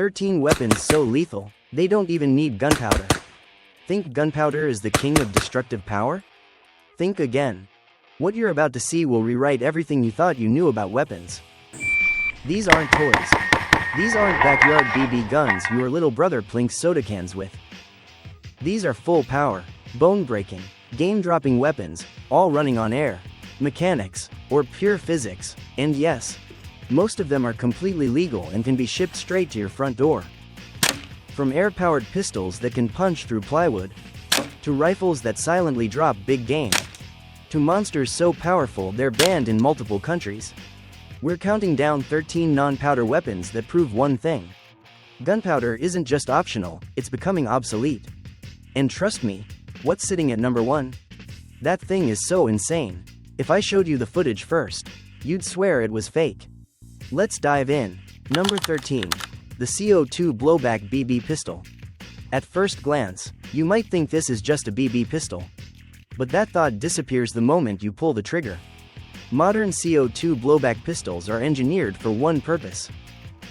13 weapons so lethal, they don't even need gunpowder. Think gunpowder is the king of destructive power? Think again. What you're about to see will rewrite everything you thought you knew about weapons. These aren't toys. These aren't backyard BB guns your little brother plinks soda cans with. These are full power, bone-breaking, game-dropping weapons, all running on air, mechanics, or pure physics, and yes, most of them are completely legal and can be shipped straight to your front door. From air-powered pistols that can punch through plywood, to rifles that silently drop big game, to monsters so powerful they're banned in multiple countries. We're counting down 13 non-powder weapons that prove one thing. Gunpowder isn't just optional, it's becoming obsolete. And trust me, what's sitting at number 1? That thing is so insane. If I showed you the footage first, you'd swear it was fake. Let's dive in. Number 13. The CO2 Blowback BB Pistol. At first glance, you might think this is just a BB pistol. But that thought disappears the moment you pull the trigger. Modern CO2 blowback pistols are engineered for one purpose.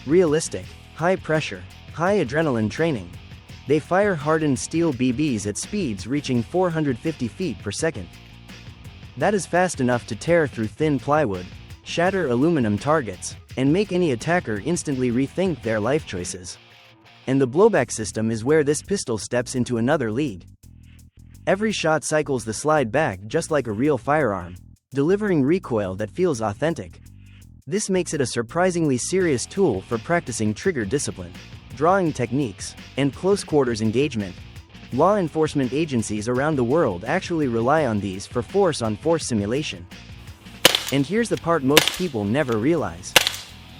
Realistic, high pressure, high adrenaline training. They fire hardened steel BBs at speeds reaching 450 feet per second. That is fast enough to tear through thin plywood, shatter aluminum targets, and make any attacker instantly rethink their life choices. And the blowback system is where this pistol steps into another league. Every shot cycles the slide back just like a real firearm, delivering recoil that feels authentic. This makes it a surprisingly serious tool for practicing trigger discipline, drawing techniques, and close-quarters engagement. Law enforcement agencies around the world actually rely on these for force-on-force simulation. And here's the part most people never realize.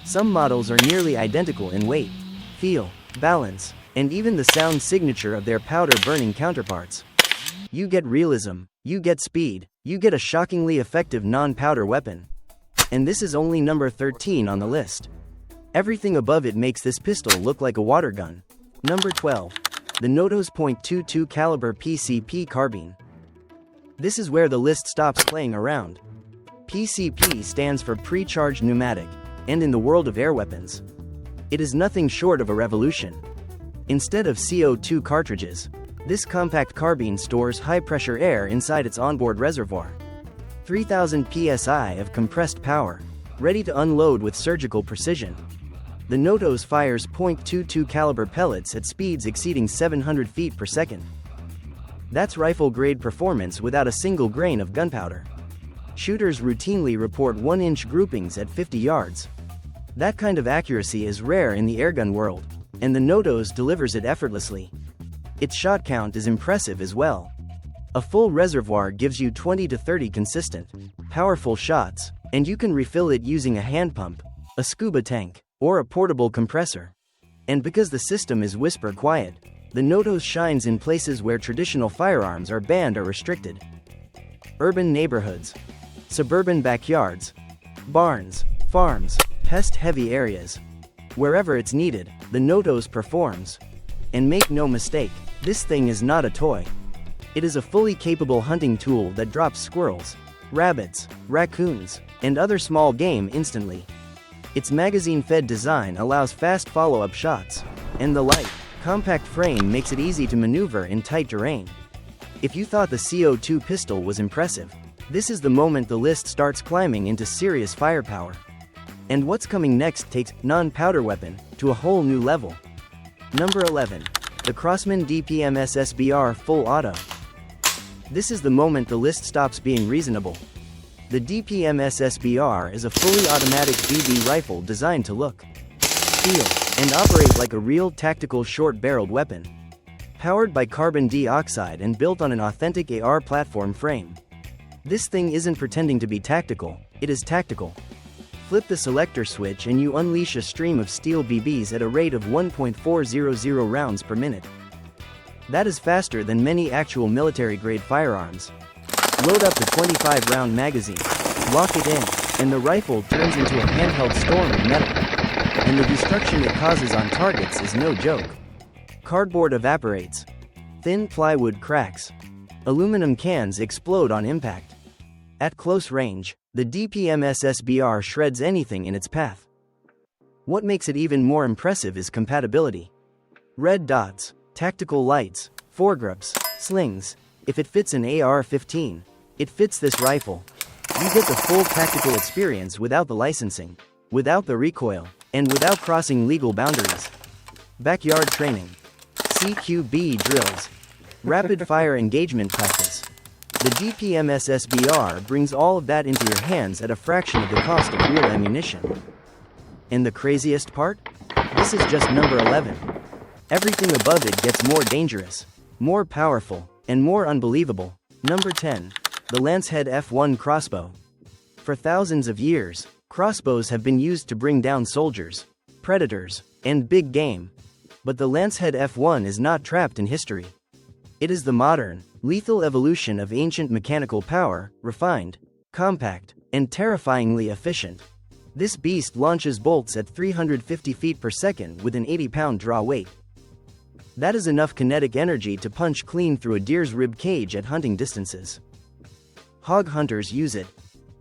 Some models are nearly identical in weight, feel, balance, and even the sound signature of their powder-burning counterparts. You get realism, you get speed, you get a shockingly effective non-powder weapon. And this is only number 13 on the list. Everything above it makes this pistol look like a water gun. Number 12. The Notos .22 caliber PCP carbine. This is where the list stops playing around. PCP stands for pre-charged pneumatic, and in the world of air weapons, it is nothing short of a revolution. Instead of CO2 cartridges, this compact carbine stores high-pressure air inside its onboard reservoir. 3,000 psi of compressed power, ready to unload with surgical precision. The Notos fires .22 caliber pellets at speeds exceeding 700 feet per second. That's rifle-grade performance without a single grain of gunpowder. Shooters routinely report 1-inch groupings at 50 yards. That kind of accuracy is rare in the airgun world, and the Notos delivers it effortlessly. Its shot count is impressive as well. A full reservoir gives you 20 to 30 consistent, powerful shots, and you can refill it using a hand pump, a scuba tank, or a portable compressor. And because the system is whisper quiet, the Notos shines in places where traditional firearms are banned or restricted. Urban neighborhoods, suburban backyards, barns, farms, pest-heavy areas. Wherever it's needed, the Notos performs. And make no mistake, this thing is not a toy. It is a fully capable hunting tool that drops squirrels, rabbits, raccoons, and other small game instantly. Its magazine-fed design allows fast follow-up shots, and the light, compact frame makes it easy to maneuver in tight terrain. If you thought the CO2 pistol was impressive, this is the moment the list starts climbing into serious firepower. And what's coming next takes non-powder weapon to a whole new level. Number 11. The Crosman DPM SSBR Full Auto. This is the moment the list stops being reasonable. The DPM SSBR is a fully automatic BB rifle designed to look, feel, and operate like a real tactical short-barreled weapon. Powered by carbon dioxide and built on an authentic AR platform frame. This thing isn't pretending to be tactical, it is tactical. Flip the selector switch and you unleash a stream of steel BBs at a rate of 1.400 rounds per minute. That is faster than many actual military-grade firearms. Load up the 25-round magazine, lock it in, and the rifle turns into a handheld storm of metal. And the destruction it causes on targets is no joke. Cardboard evaporates. Thin plywood cracks. Aluminum cans explode on impact. At close range, the DPM SSBR shreds anything in its path. What makes it even more impressive is compatibility. Red dots, tactical lights, foregrips, slings. If it fits an AR-15, it fits this rifle. You get the full tactical experience without the licensing, without the recoil, and without crossing legal boundaries. Backyard training. CQB drills. Rapid fire engagement practice. The DPMS SBR brings all of that into your hands at a fraction of the cost of real ammunition. And the craziest part? This is just number 11. Everything above it gets more dangerous, more powerful, and more unbelievable. Number 10. The Lancehead F1 crossbow. For thousands of years, crossbows have been used to bring down soldiers, predators, and big game. But the Lancehead F1 is not trapped in history. It is the modern, lethal evolution of ancient mechanical power, refined, compact, and terrifyingly efficient. This beast launches bolts at 350 feet per second with an 80-pound draw weight. That is enough kinetic energy to punch clean through a deer's rib cage at hunting distances. Hog hunters use it.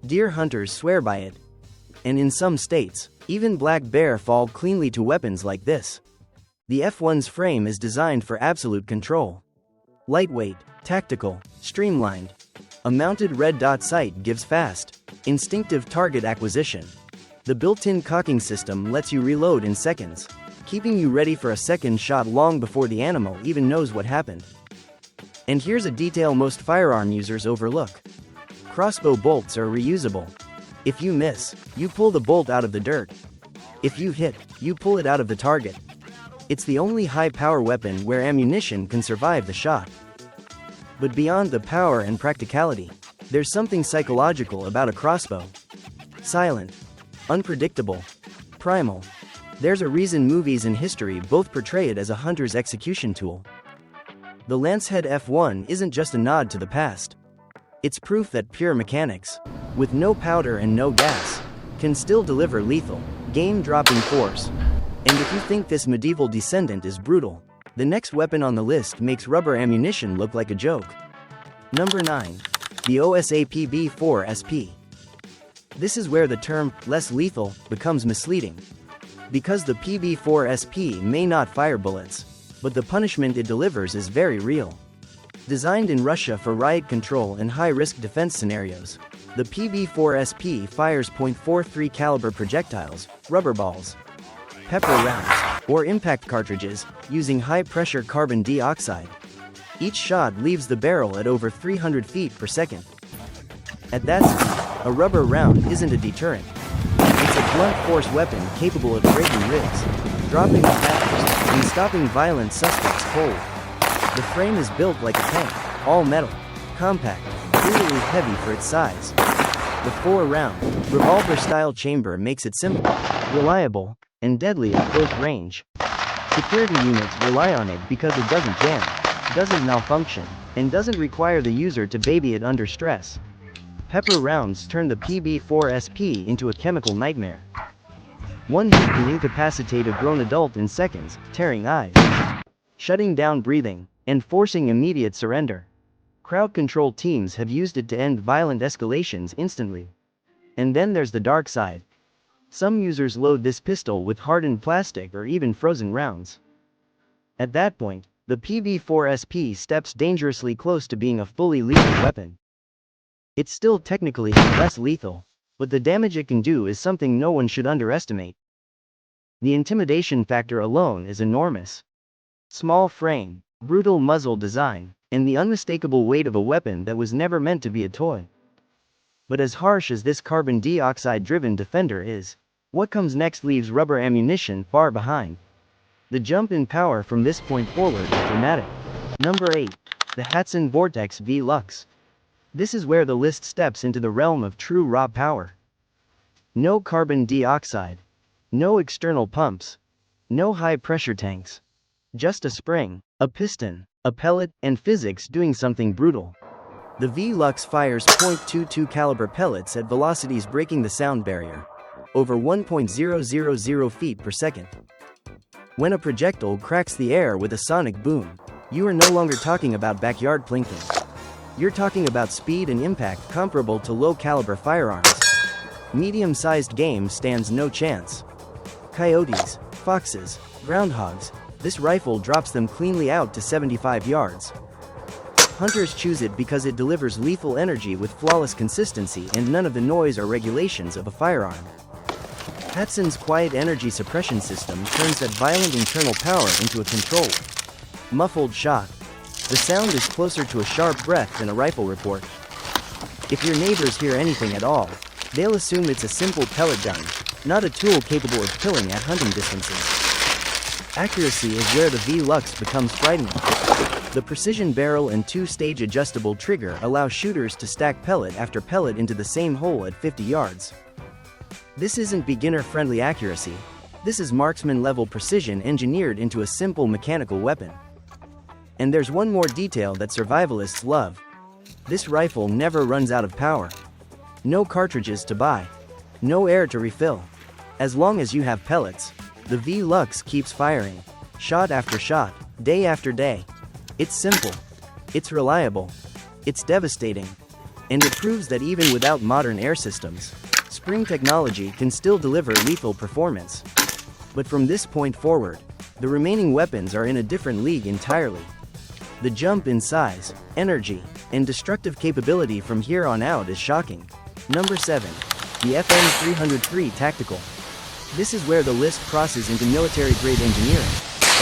Deer hunters swear by it. And in some states, even black bear fall cleanly to weapons like this. The F1's frame is designed for absolute control. Lightweight, tactical, streamlined. A mounted red dot sight gives fast, instinctive target acquisition. The built-in cocking system lets you reload in seconds, keeping you ready for a second shot long before the animal even knows what happened. And here's a detail most firearm users overlook. Crossbow bolts are reusable. If you miss, you pull the bolt out of the dirt. If you hit, you pull it out of the target. It's the only high-power weapon where ammunition can survive the shot. But beyond the power and practicality, there's something psychological about a crossbow. Silent, unpredictable, primal. There's a reason movies in history both portray it as a hunter's execution tool. The Lancehead F1 isn't just a nod to the past. It's proof that pure mechanics, with no powder and no gas, can still deliver lethal, game-dropping force. And if you think this medieval descendant is brutal, the next weapon on the list makes rubber ammunition look like a joke. Number 9. The OSA PB4SP. This is where the term, less lethal, becomes misleading. Because the PB4SP may not fire bullets, but the punishment it delivers is very real. Designed in Russia for riot control and high-risk defense scenarios, the PB4SP fires .43 caliber projectiles, rubber balls, pepper rounds, or impact cartridges, using high-pressure carbon dioxide. Each shot leaves the barrel at over 300 feet per second. At that speed, a rubber round isn't a deterrent. It's a blunt force weapon capable of breaking ribs, dropping attackers, and stopping violent suspects cold. The frame is built like a tank, all metal, compact, clearly heavy for its size. The 4-round, revolver-style chamber makes it simple, reliable, and deadly at close range. Security units rely on it because it doesn't jam, doesn't malfunction, and doesn't require the user to baby it under stress. Pepper rounds turn the PB4SP into a chemical nightmare. One hit can incapacitate a grown adult in seconds, tearing eyes, shutting down breathing, and forcing immediate surrender. Crowd control teams have used it to end violent escalations instantly. And then there's the dark side. Some users load this pistol with hardened plastic or even frozen rounds. At that point, the PB4SP steps dangerously close to being a fully lethal weapon. It's still technically less lethal, but the damage it can do is something no one should underestimate. The intimidation factor alone is enormous. Small frame, brutal muzzle design, and the unmistakable weight of a weapon that was never meant to be a toy. But as harsh as this carbon dioxide-driven defender is, what comes next leaves rubber ammunition far behind. The jump in power from this point forward is dramatic. Number 8. The Hatsan Vortex V Lux. This is where the list steps into the realm of true raw power. No carbon dioxide. No external pumps. No high-pressure tanks. Just a spring, a piston, a pellet, and physics doing something brutal. The V-Lux fires .22 caliber pellets at velocities breaking the sound barrier, over 1.000 feet per second. When a projectile cracks the air with a sonic boom, you are no longer talking about backyard plinking. You're talking about speed and impact comparable to low-caliber firearms. Medium-sized game stands no chance. coyotes, foxes, groundhogs, this rifle drops them cleanly out to 75 yards. Hunters choose it because it delivers lethal energy with flawless consistency and none of the noise or regulations of a firearm. Hatson's quiet energy suppression system turns that violent internal power into a controlled, muffled shot. The sound is closer to a sharp breath than a rifle report. If your neighbors hear anything at all, they'll assume it's a simple pellet gun, not a tool capable of killing at hunting distances. Accuracy is where the V-Lux becomes frightening. The precision barrel and two-stage adjustable trigger allow shooters to stack pellet after pellet into the same hole at 50 yards. This isn't beginner-friendly accuracy. This is marksman-level precision engineered into a simple mechanical weapon. And there's one more detail that survivalists love. This rifle never runs out of power. No cartridges to buy. No air to refill. As long as you have pellets, the V-Lux keeps firing, shot after shot, day after day. It's simple. It's reliable. It's devastating. And it proves that even without modern air systems, spring technology can still deliver lethal performance. But from this point forward, the remaining weapons are in a different league entirely. The jump in size, energy, and destructive capability from here on out is shocking. Number 7. The FN-303 Tactical. This is where the list crosses into military-grade engineering,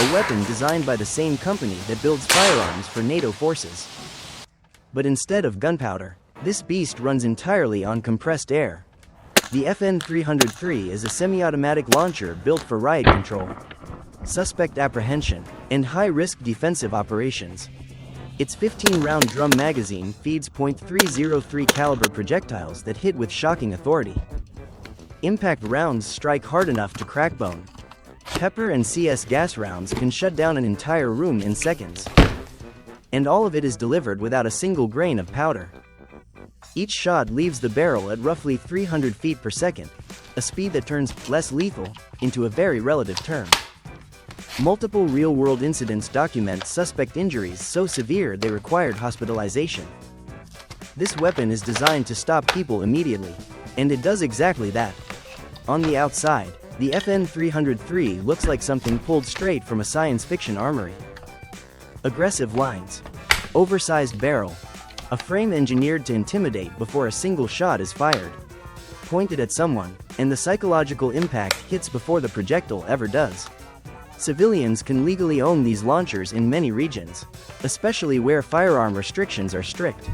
a weapon designed by the same company that builds firearms for NATO forces. But instead of gunpowder, this beast runs entirely on compressed air. The FN-303 is a semi-automatic launcher built for riot control, suspect apprehension, and high-risk defensive operations. Its 15-round drum magazine feeds .303 caliber projectiles that hit with shocking authority. Impact rounds strike hard enough to crack bone. Pepper and CS gas rounds can shut down an entire room in seconds. And all of it is delivered without a single grain of powder. Each shot leaves the barrel at roughly 300 feet per second, a speed that turns less lethal into a very relative term. Multiple real-world incidents document suspect injuries so severe they required hospitalization. This weapon is designed to stop people immediately, and it does exactly that. On the outside, the FN-303 looks like something pulled straight from a science fiction armory. Aggressive lines, oversized barrel, a frame engineered to intimidate before a single shot is fired, pointed at someone, and the psychological impact hits before the projectile ever does. Civilians can legally own these launchers in many regions, especially where firearm restrictions are strict.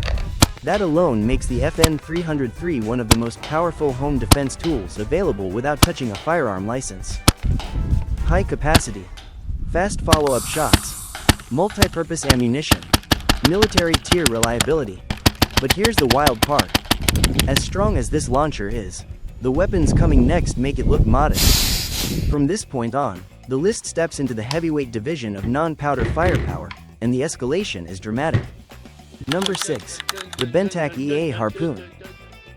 That alone makes the FN-303 one of the most powerful home defense tools available without touching a firearm license. High capacity, fast follow-up shots, multi-purpose ammunition, military tier reliability. But here's the wild part. As strong as this launcher is, the weapons coming next make it look modest. From this point on, the list steps into the heavyweight division of non-powder firepower, and the escalation is dramatic. Number 6. The Bentac EA Harpoon.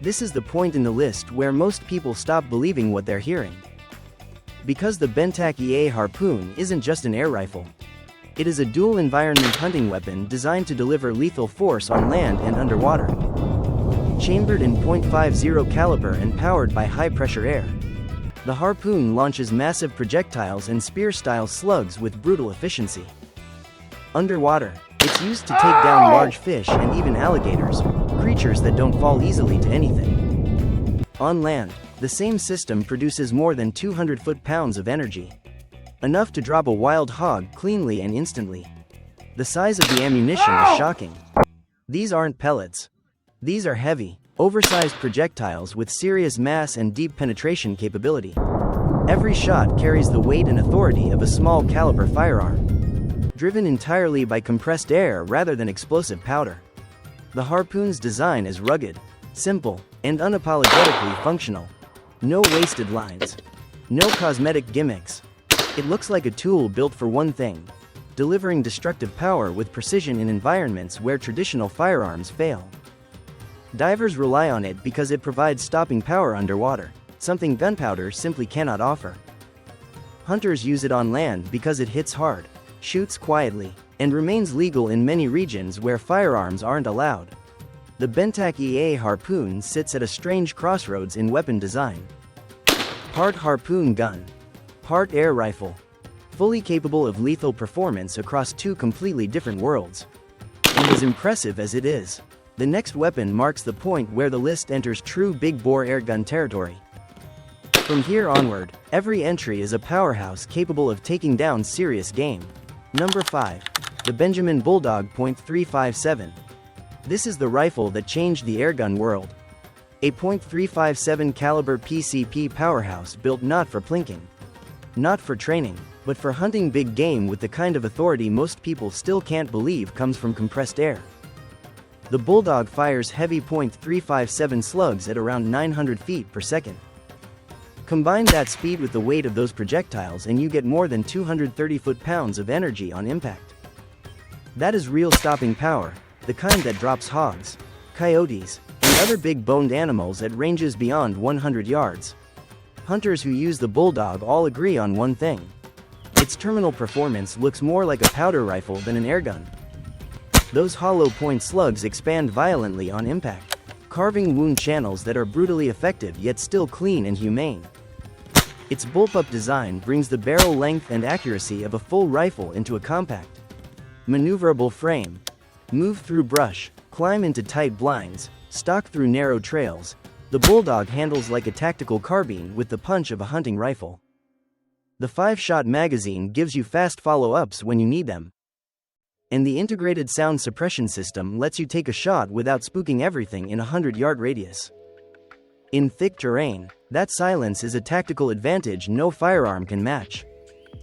This is the point in the list where most people stop believing what they're hearing. Because the Bentac EA Harpoon isn't just an air rifle. It is a dual-environment hunting weapon designed to deliver lethal force on land and underwater. Chambered in .50 caliber and powered by high-pressure air, the Harpoon launches massive projectiles and spear-style slugs with brutal efficiency. Underwater, it's used to take down large fish and even alligators, creatures that don't fall easily to anything. On land, the same system produces more than 200 foot-pounds of energy. Enough to drop a wild hog cleanly and instantly. The size of the ammunition is shocking. These aren't pellets. These are heavy, oversized projectiles with serious mass and deep penetration capability. Every shot carries the weight and authority of a small caliber firearm, driven entirely by compressed air rather than explosive powder. The Harpoon's design is rugged, simple, and unapologetically functional. No wasted lines. No cosmetic gimmicks. It looks like a tool built for one thing: delivering destructive power with precision in environments where traditional firearms fail. Divers rely on it because it provides stopping power underwater, something gunpowder simply cannot offer. Hunters use it on land because it hits hard, shoots quietly, and remains legal in many regions where firearms aren't allowed. The Bentac EA Harpoon sits at a strange crossroads in weapon design. Part harpoon gun, Hart Air Rifle. Fully capable of lethal performance across two completely different worlds. And as impressive as it is, the next weapon marks the point where the list enters true big-bore airgun territory. From here onward, every entry is a powerhouse capable of taking down serious game. Number 5. The Benjamin Bulldog .357. This is the rifle that changed the airgun world. A .357 caliber PCP powerhouse built not for plinking, not for training, but for hunting big game with the kind of authority most people still can't believe comes from compressed air. The Bulldog fires heavy .357 slugs at around 900 feet per second. Combine that speed with the weight of those projectiles and you get more than 230 foot-pounds of energy on impact. That is real stopping power, the kind that drops hogs, coyotes, and other big-boned animals at ranges beyond 100 yards. Hunters who use the Bulldog all agree on one thing. Its terminal performance looks more like a powder rifle than an airgun. Those hollow point slugs expand violently on impact, carving wound channels that are brutally effective yet still clean and humane. Its bullpup design brings the barrel length and accuracy of a full rifle into a compact, maneuverable frame. Move through brush, climb into tight blinds, stalk through narrow trails. The Bulldog handles like a tactical carbine with the punch of a hunting rifle. The 5-shot magazine gives you fast follow-ups when you need them. And the integrated sound suppression system lets you take a shot without spooking everything in a 100-yard radius. In thick terrain, that silence is a tactical advantage no firearm can match.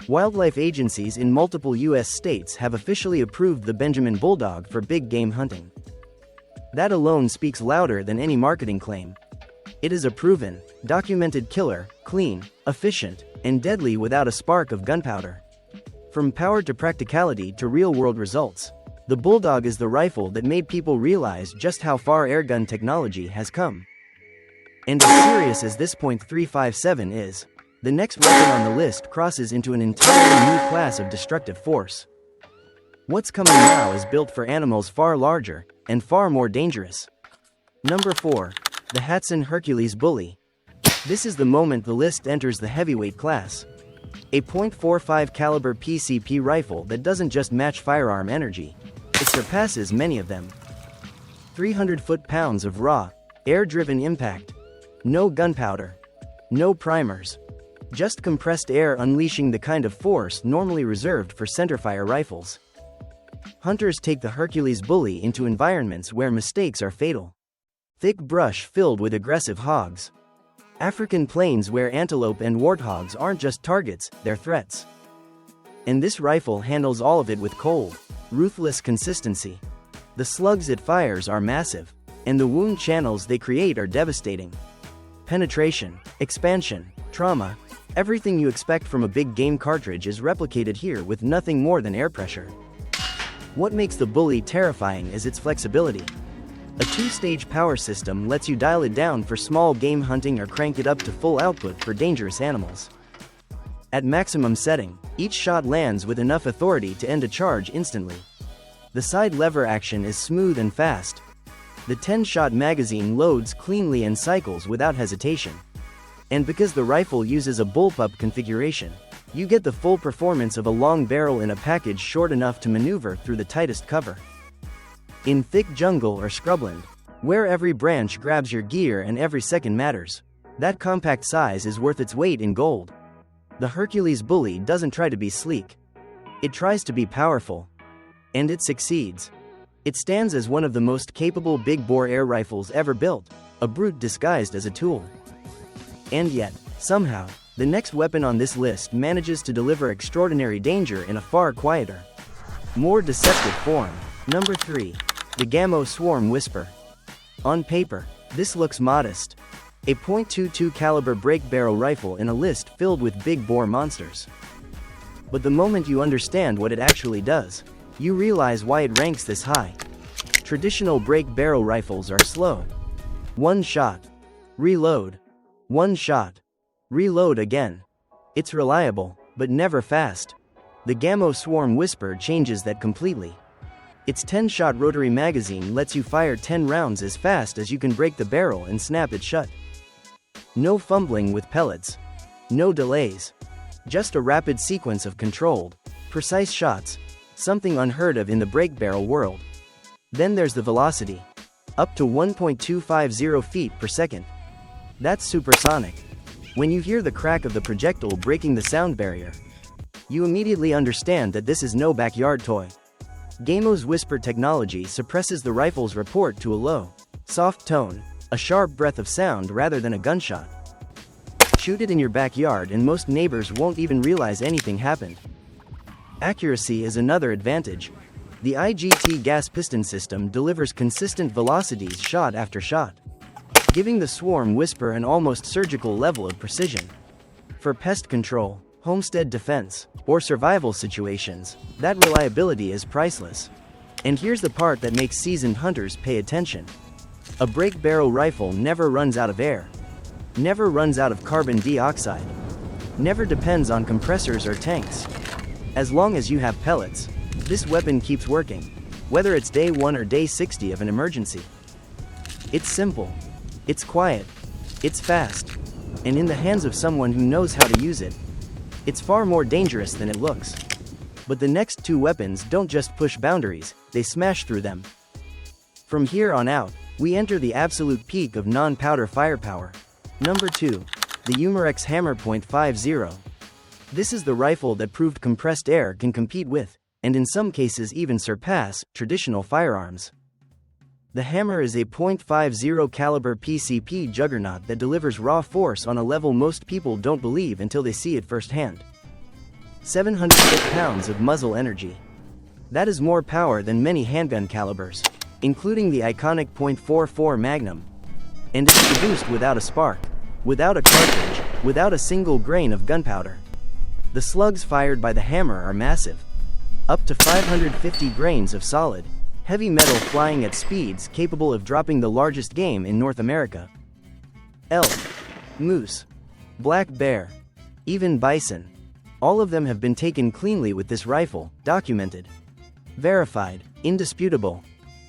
Wildlife agencies in multiple U.S. states have officially approved the Benjamin Bulldog for big game hunting. That alone speaks louder than any marketing claim. It is a proven, documented killer, clean, efficient, and deadly without a spark of gunpowder. From power to practicality to real-world results, the Bulldog is the rifle that made people realize just how far airgun technology has come. And as serious as this .357 is, the next weapon on the list crosses into an entirely new class of destructive force. What's coming now is built for animals far larger and far more dangerous. Number 4. The Hatsan Hercules Bully. This is the moment the list enters the heavyweight class. A .45 caliber PCP rifle that doesn't just match firearm energy, it surpasses many of them. 300 foot-pounds of raw, air-driven impact. No gunpowder. No primers. Just compressed air unleashing the kind of force normally reserved for centerfire rifles. Hunters take the Hercules Bully into environments where mistakes are fatal. Thick brush filled with aggressive hogs. African plains where antelope and warthogs aren't just targets, they're threats. And this rifle handles all of it with cold, ruthless consistency. The slugs it fires are massive, and the wound channels they create are devastating. Penetration, expansion, trauma, everything you expect from a big game cartridge is replicated here with nothing more than air pressure. What makes the Bully terrifying is its flexibility. A 2-stage power system lets you dial it down for small game hunting or crank it up to full output for dangerous animals. At maximum setting, each shot lands with enough authority to end a charge instantly. The side lever action is smooth and fast. The 10-shot magazine loads cleanly and cycles without hesitation. And because the rifle uses a bullpup configuration, you get the full performance of a long barrel in a package short enough to maneuver through the tightest cover. In thick jungle or scrubland, where every branch grabs your gear and every second matters, that compact size is worth its weight in gold. The Hercules Bully doesn't try to be sleek. It tries to be powerful. And it succeeds. It stands as one of the most capable big-bore air rifles ever built, a brute disguised as a tool. And yet, somehow, the next weapon on this list manages to deliver extraordinary danger in a far quieter, more deceptive form. Number 3. The Gamo Swarm Whisper. On paper, this looks modest. A .22 caliber break barrel rifle in a list filled with big-bore monsters. But the moment you understand what it actually does, you realize why it ranks this high. Traditional break barrel rifles are slow. One shot. Reload. One shot. Reload again. It's reliable, but never fast. The Gamo Swarm Whisper changes that completely. Its 10-shot rotary magazine lets you fire 10 rounds as fast as you can break the barrel and snap it shut. No fumbling with pellets. No delays. Just a rapid sequence of controlled, precise shots, something unheard of in the break barrel world. Then there's the velocity. Up to 1.250 feet per second. That's supersonic. When you hear the crack of the projectile breaking the sound barrier, you immediately understand that this is no backyard toy. Gamo's whisper technology suppresses the rifle's report to a low, soft tone, a sharp breath of sound rather than a gunshot. Shoot it in your backyard and most neighbors won't even realize anything happened. Accuracy is another advantage. The IGT gas piston system delivers consistent velocities shot after shot, giving the swarm whisper an almost surgical level of precision. For pest control, homestead defense, or survival situations, that reliability is priceless. And here's the part that makes seasoned hunters pay attention. A break barrel rifle never runs out of air, never runs out of carbon dioxide, never depends on compressors or tanks. As long as you have pellets, this weapon keeps working, whether it's day 1 or day 60 of an emergency. It's simple, it's quiet, it's fast, and in the hands of someone who knows how to use it, it's far more dangerous than it looks. But the next two weapons don't just push boundaries, they smash through them. From here on out, we enter the absolute peak of non-powder firepower. Number 2. The Umarex Hammer .50. This is the rifle that proved compressed air can compete with, and in some cases even surpass, traditional firearms. The Hammer is a .50 caliber PCP juggernaut that delivers raw force on a level most people don't believe until they see it firsthand. 700 foot-pounds of muzzle energy. That is more power than many handgun calibers, including the iconic .44 Magnum. And it's produced without a spark, without a cartridge, without a single grain of gunpowder. The slugs fired by the Hammer are massive. Up to 550 grains of solid, heavy metal flying at speeds capable of dropping the largest game in North America. Elk, moose, black bear, even bison. All of them have been taken cleanly with this rifle, documented, verified, indisputable.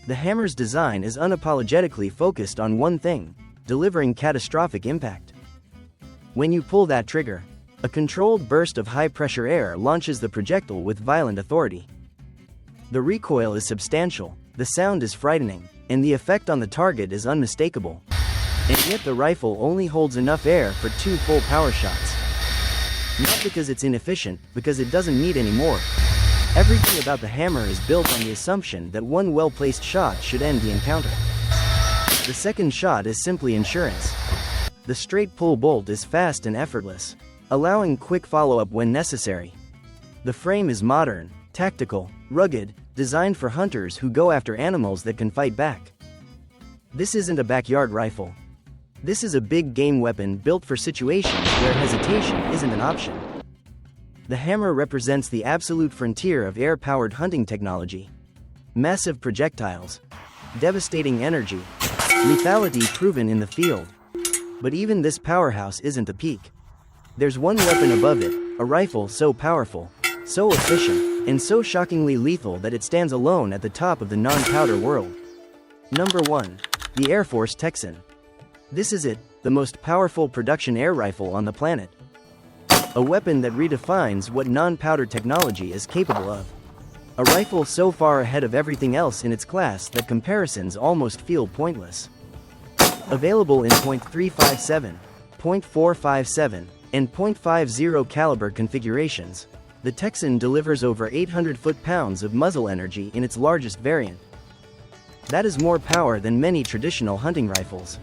The Hammer's design is unapologetically focused on one thing: delivering catastrophic impact. When you pull that trigger, a controlled burst of high-pressure air launches the projectile with violent authority. The recoil is substantial, the sound is frightening, and the effect on the target is unmistakable. And yet the rifle only holds enough air for 2 full power shots. Not because it's inefficient, because it doesn't need any more. Everything about the Hammer is built on the assumption that one well-placed shot should end the encounter. The second shot is simply insurance. The straight pull bolt is fast and effortless, allowing quick follow-up when necessary. The frame is modern, tactical, rugged, designed for hunters who go after animals that can fight back. This isn't a backyard rifle. This is a big game weapon built for situations where hesitation isn't an option. The Hammer represents the absolute frontier of air-powered hunting technology. Massive projectiles, devastating energy, lethality proven in the field. But even this powerhouse isn't the peak. There's one weapon above it, a rifle so powerful, so efficient, and so shockingly lethal that it stands alone at the top of the non-powder world. Number 1. The Air Force Texan. This is it, the most powerful production air rifle on the planet. A weapon that redefines what non-powder technology is capable of. A rifle so far ahead of everything else in its class that comparisons almost feel pointless. Available in .357, .457, and .50 caliber configurations, the Texan delivers over 800 foot-pounds of muzzle energy in its largest variant. That is more power than many traditional hunting rifles.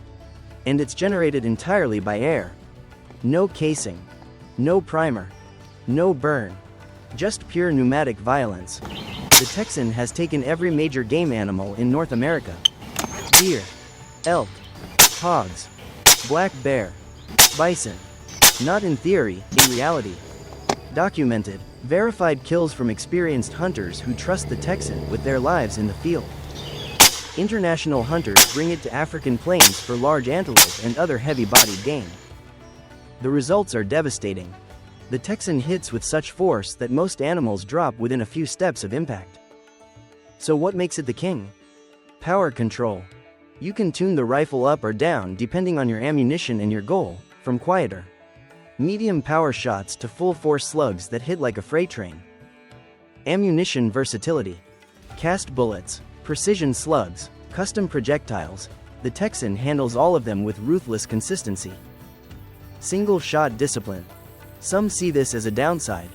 And it's generated entirely by air. No casing, no primer, no burn, just pure pneumatic violence. The Texan has taken every major game animal in North America: deer, elk, hogs, black bear, bison. Not in theory, in reality. Documented, verified kills from experienced hunters who trust the Texan with their lives in the field. International hunters bring it to African plains for large antelope and other heavy-bodied game. The results are devastating. The Texan hits with such force that most animals drop within a few steps of impact. So what makes it the king? Power control. You can tune the rifle up or down depending on your ammunition and your goal, from quieter, medium power shots to full force slugs that hit like a freight train. Ammunition versatility. Cast bullets, precision slugs, custom projectiles, the Texan handles all of them with ruthless consistency. Single shot discipline. Some see this as a downside.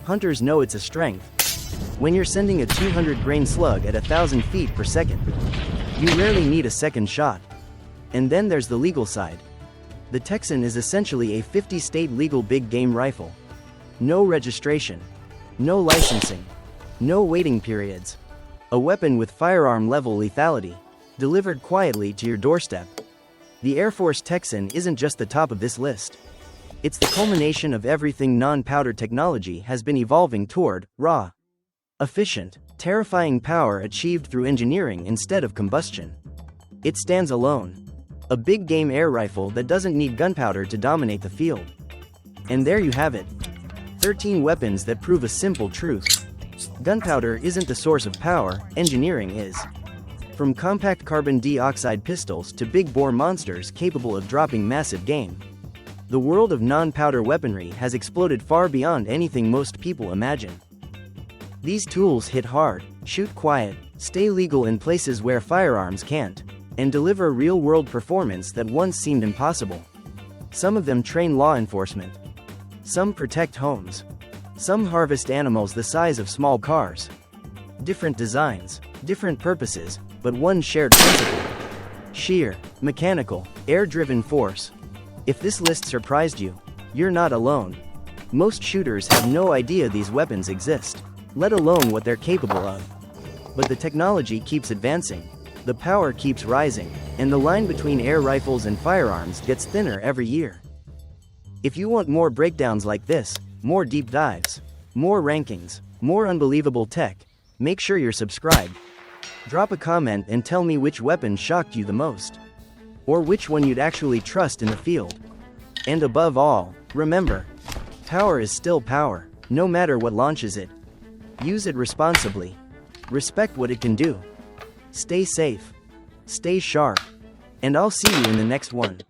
Hunters know it's a strength. When you're sending a 200-grain slug at 1,000 feet per second, you rarely need a second shot. And then there's the legal side. The Texan is essentially a 50-state legal big game rifle. No registration. No licensing. No waiting periods. A weapon with firearm-level lethality, delivered quietly to your doorstep. The Air Force Texan isn't just the top of this list. It's the culmination of everything non-powder technology has been evolving toward: raw, efficient, terrifying power achieved through engineering instead of combustion. It stands alone. A big game air rifle that doesn't need gunpowder to dominate the field. And there you have it. 13 weapons that prove a simple truth. Gunpowder isn't the source of power, engineering is. From compact carbon dioxide pistols to big-bore monsters capable of dropping massive game. The world of non-powder weaponry has exploded far beyond anything most people imagine. These tools hit hard, shoot quiet, stay legal in places where firearms can't, and deliver real-world performance that once seemed impossible. Some of them train law enforcement. Some protect homes. Some harvest animals the size of small cars. Different designs, different purposes, but one shared principle. Sheer, mechanical, air-driven force. If this list surprised you, you're not alone. Most shooters have no idea these weapons exist, let alone what they're capable of. But the technology keeps advancing, the power keeps rising, and the line between air rifles and firearms gets thinner every year. If you want more breakdowns like this, more deep dives, more rankings, more unbelievable tech, make sure you're subscribed. Drop a comment and tell me which weapon shocked you the most. Or which one you'd actually trust in the field. And above all, remember, power is still power, no matter what launches it. Use it responsibly. Respect what it can do. Stay safe. Stay sharp. And I'll see you in the next one.